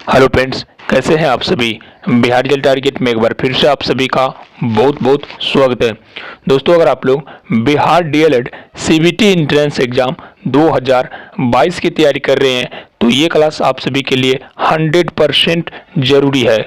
Hello friends, कैसे हैं आप सभी। बिहार जल टारगेट में एक बार फिर से आप सभी का बहुत बहुत स्वागत है। दोस्तों, अगर आप लोग Bihar DElEd CBT entrance exam 2022 की तैयारी कर रहे हैं तो ये क्लास आप सभी के लिए 100% जरूरी है,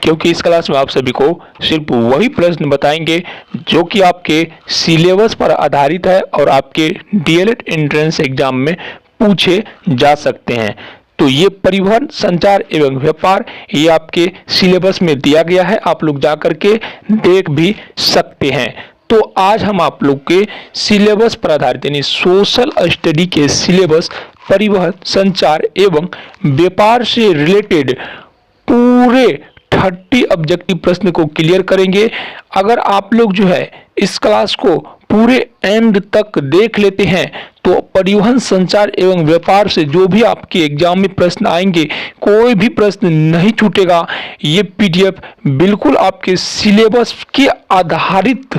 क्योंकि इस क्लास में आप सभी को सिर्फ वही प्रश्न बताएंगे जो कि आपके सिलेबस पर आधारित है और आपके डीएलएड एंट्रेंस एग्जाम में पूछे जा सकते हैं। तो ये परिवहन, संचार एवं व्यापार ये आपके सिलेबस में दिया गया है, आप लोग जाकर के देख भी सकते हैं। तो आज हम आप लोग के सिलेबस पर आधारित यानी सोशल स्टडी के सिलेबस, परिवहन, संचार एवं व्यापार से रिलेटेड पूरे 30 ऑब्जेक्टिव प्रश्न को क्लियर करेंगे। अगर आप लोग जो है इस क्लास को पूरे एंड तक देख लेते हैं तो परिवहन, संचार एवं व्यापार से जो भी आपके एग्जाम में प्रश्न आएंगे कोई भी प्रश्न नहीं छूटेगा। ये पीडीएफ बिल्कुल आपके सिलेबस के आधारित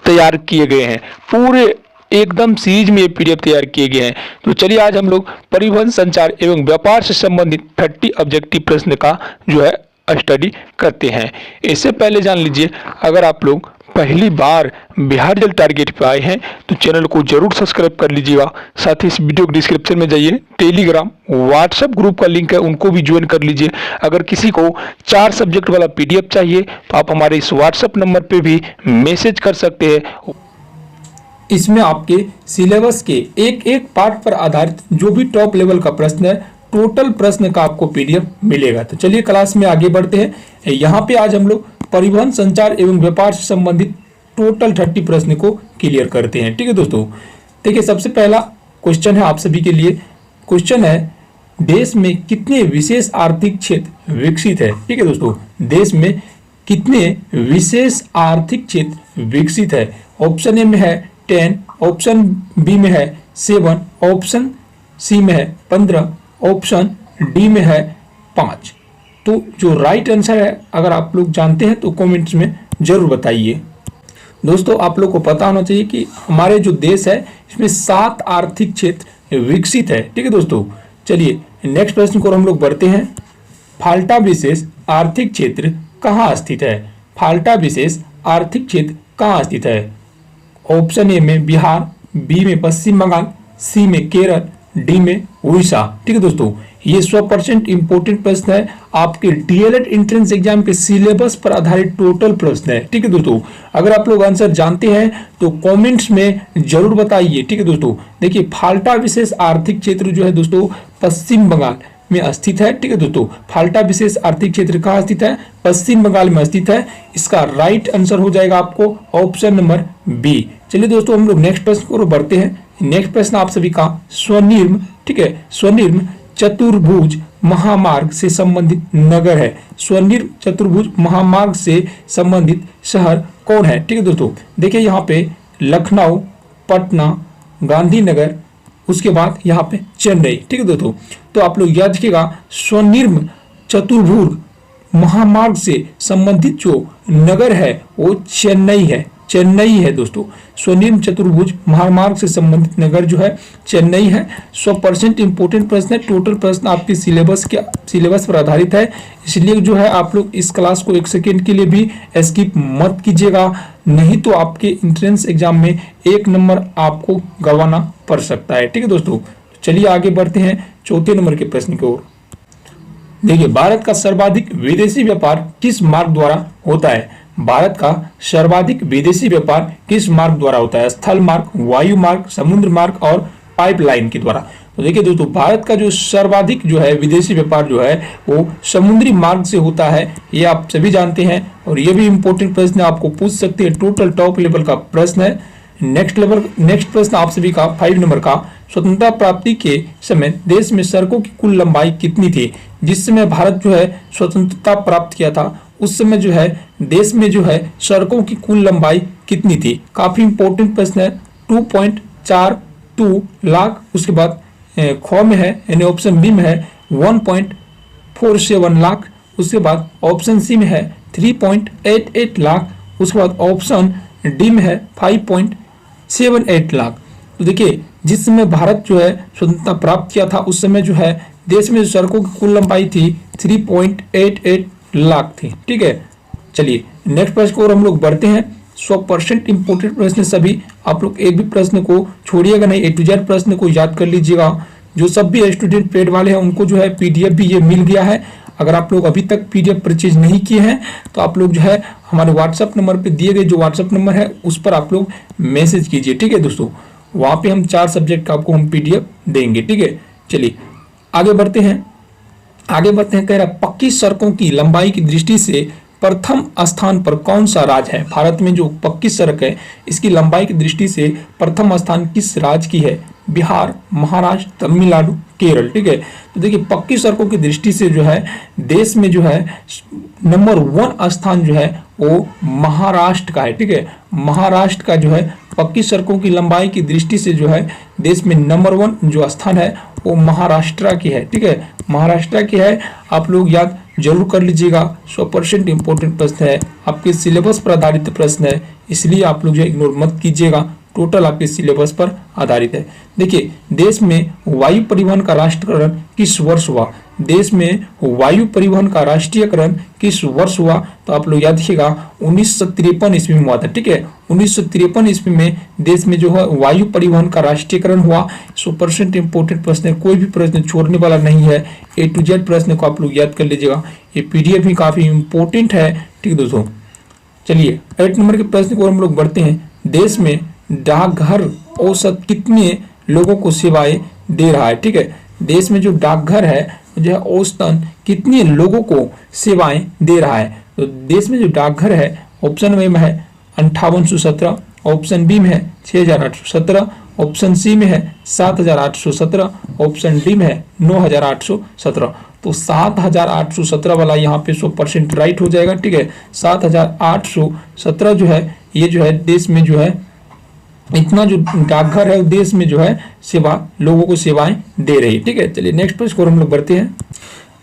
तैयार किए गए हैं, पूरे एकदम सीरीज में ये पीडीएफ तैयार किए गए हैं। तो चलिए आज हम लोग परिवहन, संचार एवं व्यापार से संबंधित 30 ऑब्जेक्टिव प्रश्न का जो है स्टडी करते हैं। इससे पहले जान लीजिए, अगर आप लोग पहली बार बिहार जल टारगेट पे आए हैं तो चैनल को जरूर सब्सक्राइब कर लीजिएगा। साथ ही इस वीडियो के डिस्क्रिप्शन में जाइए, टेलीग्राम, व्हाट्सएप ग्रुप का लिंक है, उनको भी ज्वाइन कर लीजिए। अगर किसी को 4 सब्जेक्ट वाला पीडीएफ चाहिए तो आप हमारे इस व्हाट्सएप नंबर पे भी मैसेज कर सकते हैं। इसमें आपके सिलेबस के एक एक पार्ट पर आधारित जो भी टॉप लेवल का प्रश्न है, टोटल प्रश्न का आपको पीडीएफ मिलेगा। तो चलिए क्लास में आगे बढ़ते हैं। यहाँ पे आज हम लोग परिवहन, संचार एवं व्यापार से संबंधित टोटल 30 प्रश्न को क्लियर करते हैं। ठीक है दोस्तों, देखिए सबसे पहला क्वेश्चन है आप सभी के लिए। क्वेश्चन है, देश में कितने विशेष आर्थिक क्षेत्र विकसित है। ठीक है दोस्तों, देश में कितने विशेष आर्थिक क्षेत्र विकसित है। ऑप्शन ए में है 10, ऑप्शन बी में है 7, ऑप्शन सी में है 15, ऑप्शन डी में है 5। तो जो राइट आंसर है अगर आप लोग जानते हैं तो कमेंट्स में जरूर बताइए। दोस्तों, आप लोग को पता होना चाहिए कि हमारे जो देश है इसमें 7 आर्थिक क्षेत्र विकसित है। ठीक है दोस्तों, चलिए नेक्स्ट प्रश्न को हम लोग बढ़ते हैं। फाल्टा विशेष आर्थिक क्षेत्र कहाँ स्थित है। फाल्टा विशेष आर्थिक क्षेत्र कहाँ स्थित है। ऑप्शन ए में बिहार, बी में पश्चिम बंगाल, सी में केरल, डी में उड़ीसा। ठीक है दोस्तों, ये 100% इंपोर्टेंट प्रश्न है, आपके डीएलएड एंट्रेंस एग्जाम के सिलेबस पर आधारित टोटल प्रश्न है। ठीक है दोस्तों, अगर आप लोग आंसर जानते हैं तो कमेंट्स में जरूर बताइए। ठीक है दोस्तों, देखिए फाल्टा विशेष आर्थिक क्षेत्र जो है दोस्तों पश्चिम बंगाल में स्थित है। ठीक है दोस्तों, फाल्टा विशेष आर्थिक क्षेत्र कहाँ स्थित है, पश्चिम बंगाल में स्थित है। इसका राइट आंसर हो जाएगा आपको ऑप्शन नंबर बी। चलिए दोस्तों, हम लोग नेक्स्ट प्रश्न को बढ़ते हैं। नेक्स्ट प्रश्न आप सभी का स्वनिर्म, ठीक है, स्वनिर्म चतुर्भुज महामार्ग से संबंधित नगर है। स्वनिर्म चतुर्भुज महामार्ग से संबंधित शहर कौन है। ठीक है दोस्तों, देखिए यहाँ पे लखनऊ, पटना, गांधीनगर, उसके बाद यहाँ पे चेन्नई। ठीक है दोस्तों, तो आप लोग याद रखिएगा स्वनिर्म चतुर्भुज महामार्ग से संबंधित जो नगर है वो चेन्नई है। चेन्नई है दोस्तों, स्वनिर्म चतुर्भुज महामार्ग से संबंधित नगर जो है चेन्नई है। 100% इंपोर्टेंट प्रश्न है, टोटल प्रश्न आपके सिलेबस पर आधारित है, इसलिए जो है आप लोग इस क्लास को 1 सेकेंड के लिए भी स्किप मत कीजिएगा, नहीं तो आपके एंट्रेंस एग्जाम में 1 नंबर आपको गंवाना पड़ सकता है। ठीक है दोस्तों, चलिए आगे बढ़ते हैं चौथे नंबर के प्रश्न की ओर। देखिए, भारत का सर्वाधिक विदेशी व्यापार किस मार्ग द्वारा होता है। भारत का सर्वाधिक विदेशी व्यापार किस मार्ग द्वारा होता है। स्थल मार्ग, वायु मार्ग, समुद्र मार्ग और पाइपलाइन के द्वारा। तो देखिए दोस्तों, भारत का जो सर्वाधिक जो है विदेशी व्यापार जो है वो समुद्री मार्ग से होता है, ये आप सभी जानते हैं और ये भी इंपॉर्टेंट प्रश्न आपको पूछ सकते हैं, टोटल टॉप लेवल का प्रश्न है। नेक्स्ट प्रश्न आप सभी का 5 नंबर का, स्वतंत्रता प्राप्ति के समय देश में सड़कों की कुल लंबाई कितनी थी। जिस समय भारत जो है स्वतंत्रता प्राप्त किया था उस समय जो है देश में जो है सड़कों की कुल लंबाई कितनी थी। काफी इंपॉर्टेंट प्रश्न है। 2.42 लाख, उसके बाद ख में है यानी ऑप्शन बी में है 1.47 लाख, उसके बाद ऑप्शन सी में है 3.88 लाख, उसके बाद ऑप्शन डी में है 5.78 लाख। तो देखिए जिस समय भारत जो है स्वतंत्रता प्राप्त किया था उस समय जो है देश में सड़कों की कुल लंबाई थी 3.88 लाख थी। ठीक है, चलिए नेक्स्ट प्रश्न को और हम लोग बढ़ते हैं। 100% इंपोर्टेंट प्रश्न सभी, आप लोग एक भी प्रश्न को छोड़िएगा नहीं, A to Z प्रश्न को याद कर लीजिएगा। जो सब भी स्टूडेंट पेड वाले हैं उनको जो है PDF भी ये मिल गया है। अगर आप लोग अभी तक PDF परचेज नहीं किए हैं तो आप लोग जो है हमारे व्हाट्सएप नंबर पे दिए गए जो व्हाट्सएप नंबर है उस पर आप लोग मैसेज कीजिए। ठीक है दोस्तों, वहाँ पे हम 4 सब्जेक्ट का आपको हम PDF देंगे। ठीक है, चलिए आगे बढ़ते हैं। कह रहा है पक्की सड़कों की लंबाई की दृष्टि से प्रथम स्थान पर कौन सा राज्य है? भारत में जो पक्की सड़क है इसकी लंबाई की दृष्टि से प्रथम स्थान किस राज्य की है? बिहार, महाराष्ट्र, तमिलनाडु, केरल। ठीक है, तो देखिए पक्की सड़कों की दृष्टि से जो है देश में जो है नंबर 1 स्थान जो है वो महाराष्ट्र का है। ठीक है, महाराष्ट्र का जो है पक्की सड़कों की लंबाई की दृष्टि से जो है देश में नंबर 1 जो स्थान है वो महाराष्ट्र की है। ठीक है, महाराष्ट्र की है, आप लोग याद जरूर कर लीजिएगा। 100% इंपोर्टेंट प्रश्न है, आपके सिलेबस पर आधारित प्रश्न है, इसलिए आप लोग जो इग्नोर मत कीजिएगा, टोटल आपके सिलेबस पर आधारित है। देखिए देश में वायु परिवहन का राष्ट्रीयकरण किस वर्ष हुआ? देश में वायु परिवहन का राष्ट्रीयकरण किस वर्ष हुआ? तो आप लोग याद रखिएगा 1953 ईस्वी में हुआ था। ठीक है, 1953 ईस्वी में देश में जो है वायु परिवहन का राष्ट्रीयकरण हुआ। 100% इंपोर्टेंट प्रश्न है, कोई भी प्रश्न छोड़ने वाला नहीं है। A to Z प्रश्न को आप लोग याद कर लीजिएगा, ये PDF भी काफी इंपोर्टेंट है। ठीक है दोस्तों, चलिए 8 नंबर के प्रश्न को हम लोग बढ़ते हैं। देश में डाकघर औसत कितने लोगों को सेवाएं दे रहा है? ठीक है, देश में जो डाकघर है जो है औसतन कितने लोगों को सेवाएं दे रहा है? तो देश में जो डाकघर है ऑप्शन ए में है 5817, ऑप्शन बी में है 6817, ऑप्शन सी में है 7817, ऑप्शन डी में है 9817। तो 7817 वाला यहाँ पे 100% राइट हो जाएगा। ठीक है, 7817 जो है ये जो है देश में जो है इतना जो डाकघर है देश में जो है सेवा लोगों को सेवाएं दे रही है। ठीक है, चलिए नेक्स्ट प्रश्न को हम लोग बढ़ते हैं।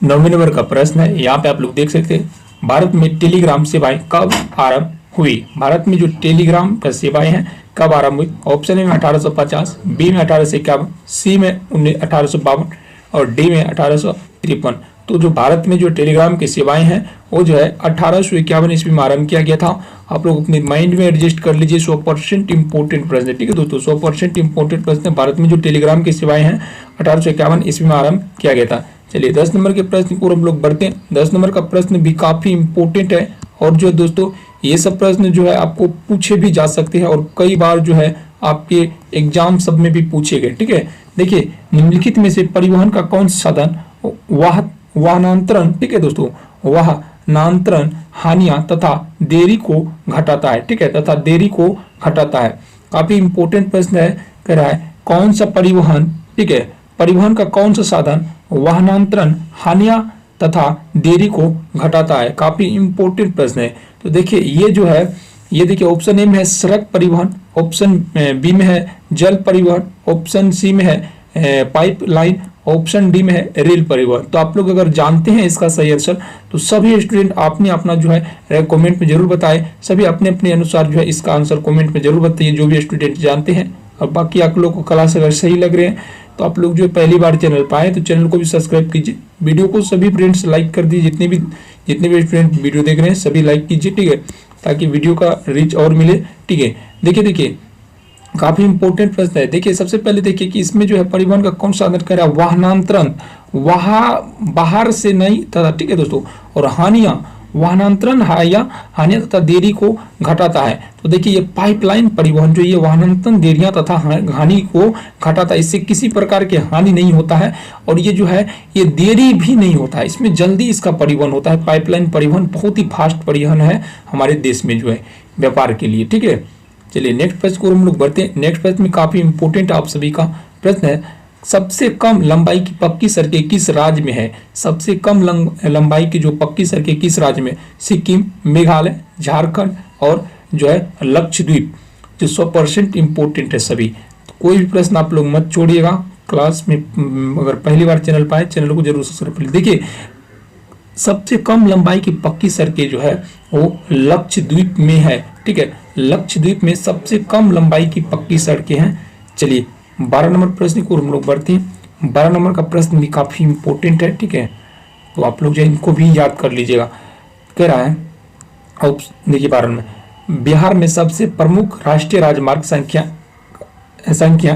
9वें नंबर का प्रश्न है, यहाँ पे आप लोग देख सकते हैं भारत में टेलीग्राम सेवाएं कब आरंभ हुई? भारत में जो टेलीग्राम का सेवाएं हैं कब आरंभ हुई? ऑप्शन ए में 1850, बी में 1851, सी में 1852 और डी में 1853। तो जो भारत में जो टेलीग्राम की सेवाएं हैं वो जो है 1851 ईस्वी में आरंभ किया गया था। आप लोग अपने माइंड में एडजस्ट कर लीजिए, 100% इंपोर्टेंट प्रश्न है। ठीक है दोस्तों, 100% इंपोर्टेंट प्रश्न है। भारत में जो टेलीग्राम की सेवाएं हैं 1851 ईस्वी में आरंभ किया गया था। चलिए 10 नंबर के प्रश्न को हम लोग बढ़ते हैं। 10 नंबर का प्रश्न भी काफी इंपोर्टेंट है और जो दोस्तों ये सब प्रश्न जो है आपको पूछे भी जा सकते हैं और कई बार जो है आपके एग्जाम सब में भी पूछे गए। ठीक है, देखिए निम्नलिखित में से परिवहन का कौन सा साधन वाहनांतरण, ठीक है दोस्तों, वाहनांतरण हानियां तथा देरी को घटाता है? ठीक है, तथा देरी को घटाता है। काफी इंपोर्टेंट प्रश्न है, कह रहा है कौन सा परिवहन, ठीक है, परिवहन का कौन सा साधन वाहनांतरण हानियां तथा देरी को घटाता है? काफी इंपोर्टेंट प्रश्न है। तो देखिए ये जो है ये देखिए ऑप्शन ए में है सड़क परिवहन, ऑप्शन बी में है जल परिवहन, ऑप्शन सी में है पाइपलाइन, ऑप्शन डी में है रेल परिवहन। तो आप लोग अगर जानते हैं इसका सही आंसर तो सभी स्टूडेंट आपने अपना जो है कमेंट में जरूर बताएं। सभी अपने अपने अनुसार जो है इसका आंसर कमेंट में जरूर बताइए, जो भी स्टूडेंट जानते हैं। और बाकी आप लोगों को क्लास अगर सही लग रहे हैं तो आप लोग जो पहली बार चैनल पर आए तो चैनल को भी सब्सक्राइब कीजिए। वीडियो को सभी फ्रेंड्स लाइक कर दीजिए, जितने भी स्टूडेंट वीडियो देख रहे हैं सभी लाइक कीजिए। ठीक है, ताकि वीडियो का रीच और मिले। ठीक है, देखिए काफी इंपोर्टेंट प्रश्न है। देखिए सबसे पहले देखिए कि इसमें जो है परिवहन का कौन साधन कर रहा है? वाहनांतरण, बाहर से नहीं तथा, ठीक है दोस्तों, और हानियां, वाहनांतरण हानियां तथा देरी को घटाता है। तो देखिए ये पाइपलाइन परिवहन जो ये वाहनांतरण देरियां तथा हानि को घटाता है, इससे किसी प्रकार की हानि नहीं होता है और ये जो है ये देरी भी नहीं होता है, इसमें जल्दी इसका परिवहन होता है। पाइपलाइन परिवहन बहुत ही फास्ट परिवहन है हमारे देश में जो है व्यापार के लिए। ठीक है, चलिए नेक्स्ट प्रश्न को हम लोग बढ़ते हैं। नेक्स्ट प्रश्न में काफी इंपोर्टेंट आप सभी का प्रश्न है, सबसे कम लंबाई की पक्की सड़कें किस राज्य में है? सबसे कम लंबाई की जो पक्की सड़कें किस राज्य में? सिक्किम, मेघालय, झारखंड और जो है लक्षद्वीप। जो 100% इंपोर्टेंट है सभी, तो कोई भी प्रश्न आप लोग मत छोड़िएगा। क्लास में अगर पहली बार चैनल पाए चैनल को जरूर सब्सक्राइब करिए। देखिए सबसे कम लंबाई की पक्की सड़कें जो है वो लक्षद्वीप में है। ठीक है, लक्षद्वीप में सबसे कम लंबाई की पक्की सड़कें हैं। चलिए 12 नंबर प्रश्न को हम लोग बढ़ते हैं। 12 नंबर का प्रश्न भी काफी इंपॉर्टेंट है, ठीक है, तो आप लोग जो है इनको भी याद कर लीजिएगा। कह रहा है अब देखिए 12 में, बिहार में सबसे प्रमुख राष्ट्रीय राजमार्ग संख्या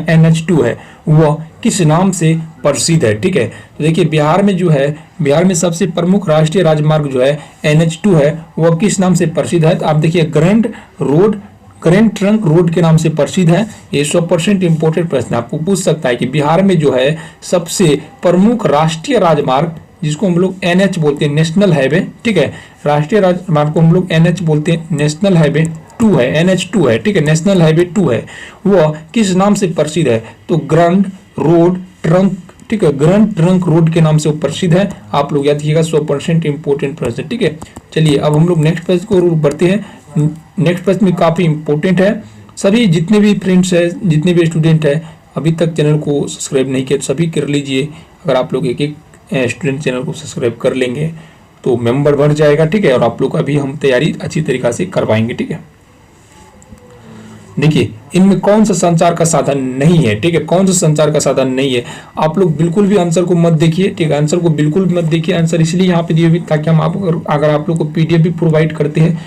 NH2 है, वह किस नाम से प्रसिद्ध है। ठीक है, तो देखिए बिहार में जो है, बिहार में सबसे प्रमुख राष्ट्रीय राजमार्ग जो है NH2 है, वह किस नाम से प्रसिद्ध है। तो आप देखिए ग्रैंड ट्रंक रोड के नाम से प्रसिद्ध है। ये 100% इंपोर्टेंट प्रश्न आपको पूछ सकता है कि बिहार में जो है सबसे प्रमुख राष्ट्रीय राजमार्ग, जिसको हम लोग NH बोलते हैं, नेशनल हाईवे, ठीक है, राष्ट्रीय राजमार्ग को हम लोग NH बोलते हैं, नेशनल हाईवे 2 है, NH2 है, ठीक है, नेशनल हाईवे 2 है, वह किस नाम से प्रसिद्ध है। तो ग्रैंड रोड ट्रंक, ठीक है, ग्रैंड ट्रंक रोड के नाम से वो प्रसिद्ध है। आप लोग याद रखिएगा, 100% इंपोर्टेंट प्रश्न, ठीक है। चलिए अब हम लोग नेक्स्ट प्रश्न को बढ़ते हैं। नेक्स्ट प्रश्न में काफी इंपॉर्टेंट है। सभी जितने भी फ्रेंड्स है, जितने भी स्टूडेंट है, अभी तक चैनल को सब्सक्राइब नहीं किया तो सभी कर लीजिए। अगर आप लोग एक स्टूडेंट चैनल को सब्सक्राइब कर लेंगे तो मेंबर बढ़ जाएगा, ठीक है, और आप लोग का भी हम तैयारी अच्छी तरीका से करवाएंगे, ठीक है। देखिए इनमें कौन सा संचार का साधन नहीं है, ठीक है, कौन सा संचार का साधन नहीं है। आप लोग बिल्कुल भी आंसर को मत देखिए, ठीक है, आंसर को बिल्कुल मत देखिए। आंसर इसलिए यहाँ पे दिए हुए ताकि हम अगर आप लोग को PDF भी प्रोवाइड करते हैं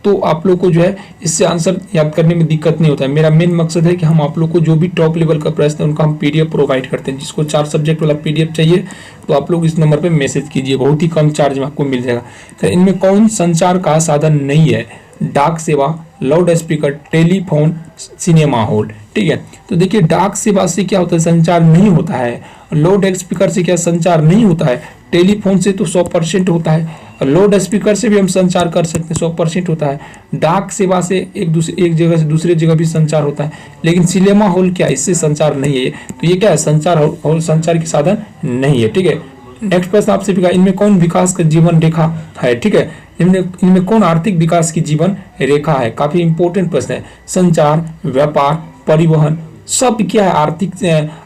तो आप लोग को जो है इससे आंसर याद करने में दिक्कत नहीं होता है। मेरा मेन मकसद है कि हम आप लोग को जो भी टॉप लेवल का प्रश्न है उनका हम PDF प्रोवाइड करते हैं। जिसको 4 सब्जेक्ट वाला PDF चाहिए तो आप लोग इस नंबर पे मैसेज कीजिए, बहुत ही कम चार्ज में आपको मिल जाएगा। तो इनमें कौन संचार का साधन नहीं है। डाक सेवा, loud speaker, telephone, cinema hall, ठीक है। तो देखिए डाक सेवा से क्या होता है, संचार नहीं होता है। लाउड स्पीकर से क्या संचार नहीं होता है। टेलीफोन से तो 100% होता है। लाउड स्पीकर से भी हम संचार कर सकते हैं, 100% होता है। डाक सेवा से एक जगह से दूसरे जगह भी संचार होता है। लेकिन सिनेमा हॉल क्या, इससे संचार नहीं है। तो ये क्या है, संचार हॉल संचार के साधन नहीं है, ठीक है। नेक्स्ट प्रश्न आपसे भी, इनमें कौन विकास का जीवन रेखा है, ठीक है, इनमें कौन आर्थिक विकास की जीवन रेखा है। काफी इंपॉर्टेंट प्रश्न है। संचार, व्यापार, परिवहन, सब क्या है,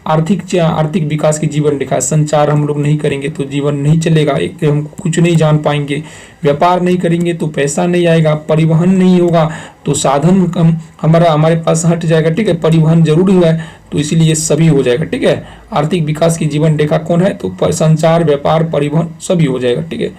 आर्थिक विकास की जीवन रेखा है। संचार हम लोग नहीं करेंगे तो जीवन नहीं चलेगा, एक हम कुछ नहीं जान पाएंगे। व्यापार नहीं करेंगे तो पैसा नहीं आएगा। परिवहन नहीं होगा तो साधन हमारे पास हट जाएगा, ठीक है। परिवहन जरूरी है तो इसीलिए ये सभी हो जाएगा, ठीक है। आर्थिक विकास की जीवन रेखा कौन है, तो संचार, व्यापार, परिवहन सभी हो जाएगा, ठीक है।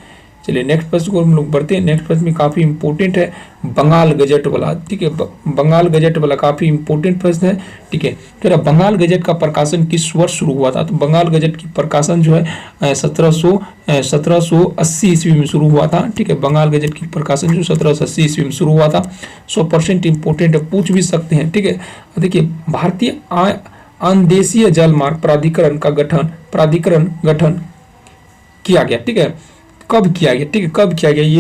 चलिए नेक्स्ट प्रश्न को हम लोग बढ़ते हैं। नेक्स्ट प्रश्न में काफी इंपॉर्टेंट है, बंगाल गजट वाला, ठीक है, बंगाल गजट वाला काफी इंपॉर्टेंट प्रश्न है, ठीक है। फिर बंगाल गजट का प्रकाशन किस वर्ष शुरू हुआ था। तो बंगाल गजट की प्रकाशन जो है 1780 ईस्वी में शुरू हुआ था, ठीक है। बंगाल गजट की प्रकाशन जो 1780 ईस्वी में शुरू हुआ था। 100% इंपॉर्टेंट है, पूछ भी सकते हैं, ठीक है। देखिए भारतीय अंदेशीय जलमार्ग प्राधिकरण का गठन किया गया, ठीक है। कब किया गया, ठीक है, कब किया गया, ये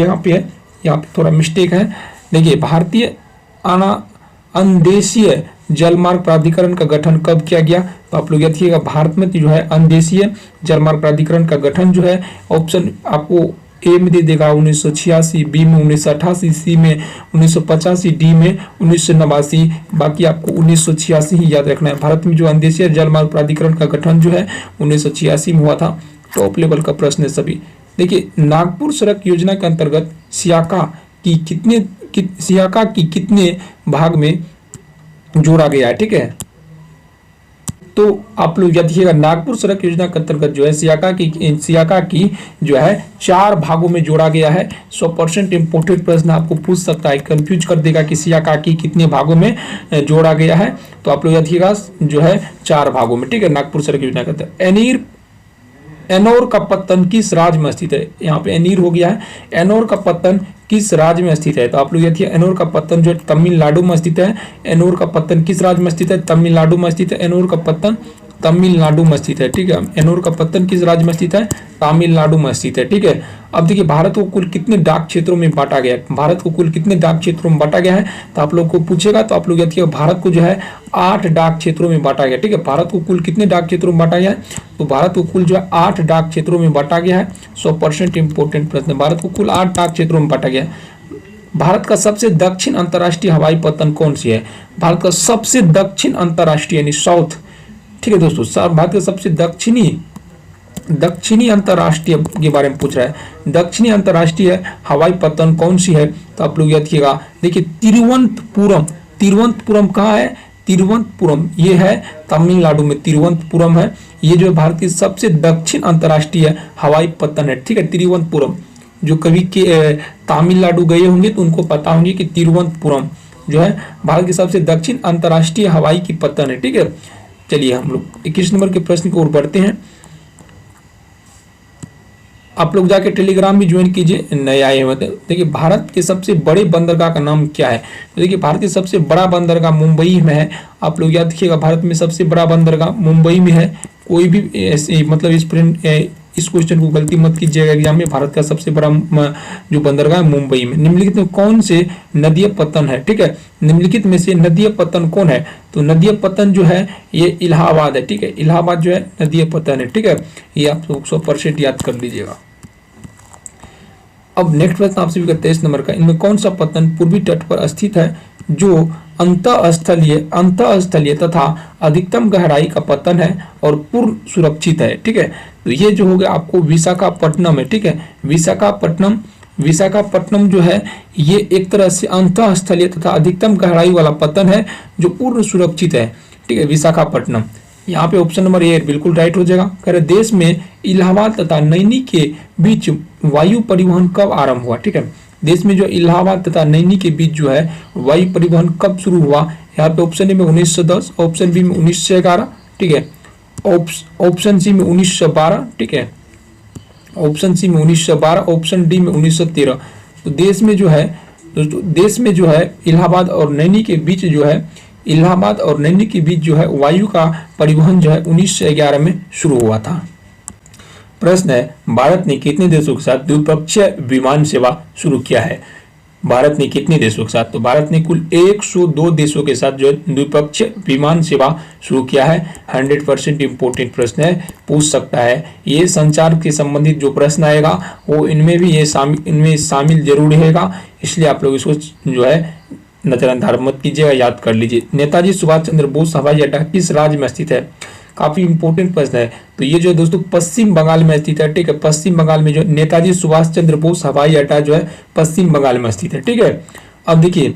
यहाँ पे थोड़ा मिस्टेक है। देखिए भारतीय अंदेशीय जलमार्ग प्राधिकरण का गठन कब किया गया। तो आप लोग याद रखिएगा, भारत में जो है अंदेशीय जलमार्ग प्राधिकरण का गठन जो है, ऑप्शन आपको ए में दे देगा 1986, बी में 1988, सी में 1985, डी में 1989, बाकी आपको 1986 ही याद रखना है। भारत में जो अंदेशीय जलमार्ग प्राधिकरण का गठन जो है 1986 में हुआ था। टॉप लेवल का प्रश्न है सभी। देखिए नागपुर सड़क योजना के अंतर्गत सियाका की कितने भाग में जोड़ा गया है, ठीक है। तो आप लोग याद रखिएगा, नागपुर सड़क योजना के अंतर्गत जो है सियाका की जो है 4 भागों में जोड़ा गया है। 100% इंपोर्टेंट प्रश्न आपको पूछ सकता है, कंफ्यूज कर देगा कि सियाका की कितने भागों में जोड़ा गया है। तो आप लोग याद रखिएगा जो है 4 भागों में, ठीक है, नागपुर सड़क योजना के अंतर्गत। एनोर का पत्तन किस राज्य में स्थित है। यहाँ पे एनीर हो गया है। एनोर का पत्तन किस राज्य में स्थित है। तो आप लोग ये एनोर का पत्तन जो तमिलनाडु में स्थित है। एनोर का पत्तन किस राज्य में स्थित है, तमिलनाडु में स्थित है। एनोर का पत्तन तमिलनाडु में स्थित है, ठीक है। एनोर का पत्तन किस राज्य में स्थित है, तमिलनाडु में स्थित है, ठीक है। अब देखिए भारत को कुल कितने डाक क्षेत्रों में बांटा गया है। भारत को कुल कितने डाक क्षेत्रों में बांटा गया है, तो आप लोग को पूछेगा तो आप लोग याद रखिएगा, भारत को जो है 8 डाक क्षेत्रों में बांटा गया, ठीक है। भारत को कुल कितने डाक क्षेत्रों में बांटा गया है, तो भारत को कुल जो है 8 डाक क्षेत्रों में बांटा गया है। 100% इंपोर्टेंट प्रश्न। भारत को कुल 8 डाक क्षेत्रों में बांटा गया है। भारत का सबसे दक्षिण अंतर्राष्ट्रीय हवाई पत्तन कौन सी है। भारत का सबसे दक्षिण अंतर्राष्ट्रीय यानी साउथ, ठीक है दोस्तों, भारत का सबसे दक्षिणी अंतर्राष्ट्रीय के बारे में पूछ रहा है। दक्षिणी अंतर्राष्ट्रीय हवाई पत्तन कौन सी है, तो आप लोग याद रखिएगा। देखिए तिरुवनंतपुरम कहाँ है, तिरुवनंतपुरम, ये है तमिलनाडु में तिरुवनंतपुरम है। ये जो है भारत की सबसे दक्षिण अंतर्राष्ट्रीय हवाई पत्तन है, ठीक है, तिरुवनंतपुरम। जो कभी के तमिलनाडु गए होंगे तो उनको पता होंगे कि तिरुवनंतपुरम जो है भारत की सबसे दक्षिण अंतर्राष्ट्रीय हवाई की पत्तन है, ठीक है। चलिए हम लोग 21 नंबर के प्रश्न की ओर बढ़ते हैं। आप लोग जाके टेलीग्राम भी ज्वाइन कीजिए, नए आए हुए। देखिए भारत के सबसे बड़े बंदरगाह का नाम क्या है? तो देखिए भारत के सबसे बड़ा बंदरगाह मुंबई में है। आप लोग याद रखिएगा, भारत में सबसे बड़ा बंदरगाह मुंबई में है। कोई भी ऐसे मतलब इस क्वेश्चन को गलती मत कीजिएगा एग्जाम में। भारत का सबसे बड़ा जो बंदरगाह है मुंबई में। निम्नलिखित में कौन से नदीय पत्तन है? ठीक है, निम्नलिखित में से नदीय पत्तन कौन है? तो नदीय पत्तन जो है ये इलाहाबाद है, ठीक है। इलाहाबाद जो है नदीय पत्तन है, ठीक है। ये आप 100% याद कर लीजिएगा। अब नेक्स्ट प्रश्न आपसे भी 23 नंबर का, इनमें कौन सा पत्तन पूर्वी तट पर स्थित है जो अंतःस्थलीय तथा अधिकतम गहराई का पत्तन है और पूर्ण सुरक्षित है, ठीक है। तो ये जो हो गया आपको विशाखापट्टनम है, ठीक है। विशाखापट्टनम जो है ये एक तरह से अंतःस्थलीय तथा अधिकतम गहराई वाला पत्तन है जो पूर्ण सुरक्षित है, ठीक है, विशाखापट्टनम। यहाँ पे ऑप्शन नंबर ए बिल्कुल राइट हो जाएगा। कह रहे देश में इलाहाबाद तथा नैनी के बीच वायु परिवहन कब आरंभ हुआ? ठीक है, देश में जो इलाहाबाद तथा नैनी के बीच जो है वायु परिवहन कब शुरू हुआ? यहाँ पे ऑप्शन ए में 1910, ऑप्शन बी में 1911, ठीक है, ऑप्शन सी में 1912, ठीक है, ऑप्शन सी में 1912, ऑप्शन डी में 1913। तो देश में जो है दोस्तों, देश में जो है इलाहाबाद और नैनी के बीच जो है वायु का परिवहन जो है 1911 में शुरू हुआ था। प्रश्न है, भारत ने कितने देशों के साथ द्विपक्षीय विमान सेवा शुरू किया है? भारत ने कितने देशों के साथ? तो भारत ने कुल 102 देशों के साथ जो है द्विपक्षीय विमान सेवा शुरू किया है। 100% इंपोर्टेंट प्रश्न है, पूछ सकता है। ये संचार के संबंधित जो प्रश्न आएगा वो इनमें भी इनमें शामिल जरूर रहेगा, इसलिए आप लोग इसको जो है नजरअंदाज मत कीजिएगा, याद कर लीजिए। नेताजी सुभाष चंद्र बोस हवाई अड्डा किस राज्य में स्थित है? काफी इंपोर्टेंट प्रश्न है। तो ये जो दोस्तों पश्चिम बंगाल में स्थित है, ठीक है। पश्चिम बंगाल में जो नेताजी सुभाष चंद्र बोस हवाई अड्डा जो है पश्चिम बंगाल में स्थित है, ठीक है। अब देखिए,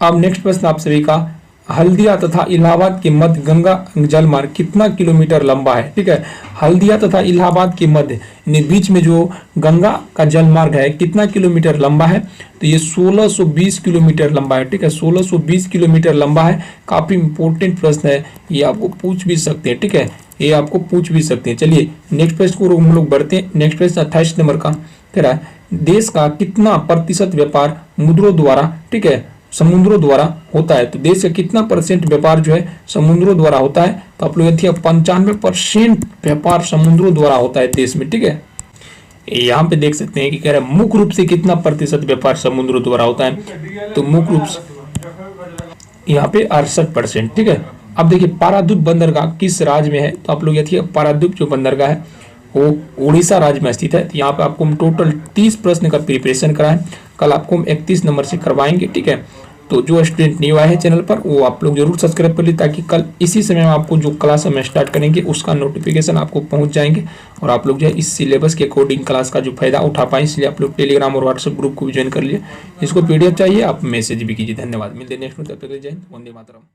अब नेक्स्ट प्रश्न आप सभी का, हल्दिया तथा इलाहाबाद के मध्य गंगा जल मार्ग कितना किलोमीटर लंबा है? ठीक है, हल्दिया तथा इलाहाबाद के मध्य बीच में जो गंगा का जल मार्ग है कितना किलोमीटर लंबा है? तो ये 1620 किलोमीटर लंबा है, ठीक है, 1620 किलोमीटर लंबा है। काफी इंपोर्टेंट प्रश्न है, ये आपको पूछ भी सकते हैं, ठीक है, ये आपको पूछ भी सकते हैं। चलिए नेक्स्ट प्रश्न को हम लोग बढ़ते हैं। नेक्स्ट प्रश्न 28 नंबर का कह रहा है, देश का कितना प्रतिशत व्यापार मुद्रों द्वारा, ठीक है, समुद्रों द्वारा होता है? तो देश का कितना % व्यापार जो है समुद्रों द्वारा होता है? तो आप लोग 95% व्यापार समुद्रों द्वारा होता है देश में, ठीक है। यहाँ पे देख सकते हैं कि कह रहे हैं मुख्य रूप से कितना % व्यापार समुद्रों द्वारा होता है? तो मुख्य रूप से यहाँ पे 68%, ठीक है। अब देखिए पारादीप बंदरगाह किस राज्य में है? तो आप लोग देखिए पारादीप जो बंदरगाह है वो उड़ीसा राज्य में स्थित है। तो यहाँ पे आपको हम टोटल 30 प्रश्न का प्रिपरेशन कराएं, कल आपको हम 31 नंबर से करवाएंगे, ठीक है। तो जो स्टूडेंट न्यू आए हैं चैनल पर वो आप लोग जरूर सब्सक्राइब कर लीजिए, ताकि कल इसी समय में आपको जो क्लास हम स्टार्ट करेंगे उसका नोटिफिकेशन आपको पहुंच जाएंगे और आप लोग जो है इस सिलेबस के अकॉर्डिंग क्लास का जो फायदा उठा पाएं। इसलिए आप लोग टेलीग्राम और व्हाट्सएप ग्रुप को भी ज्वाइन कर लिए। इसको PDF चाहिए आप मैसेज भी कीजिए। धन्यवाद, मिलते हैं नेक्स्ट में, तब तक जय हिंद, वंदे मातरम।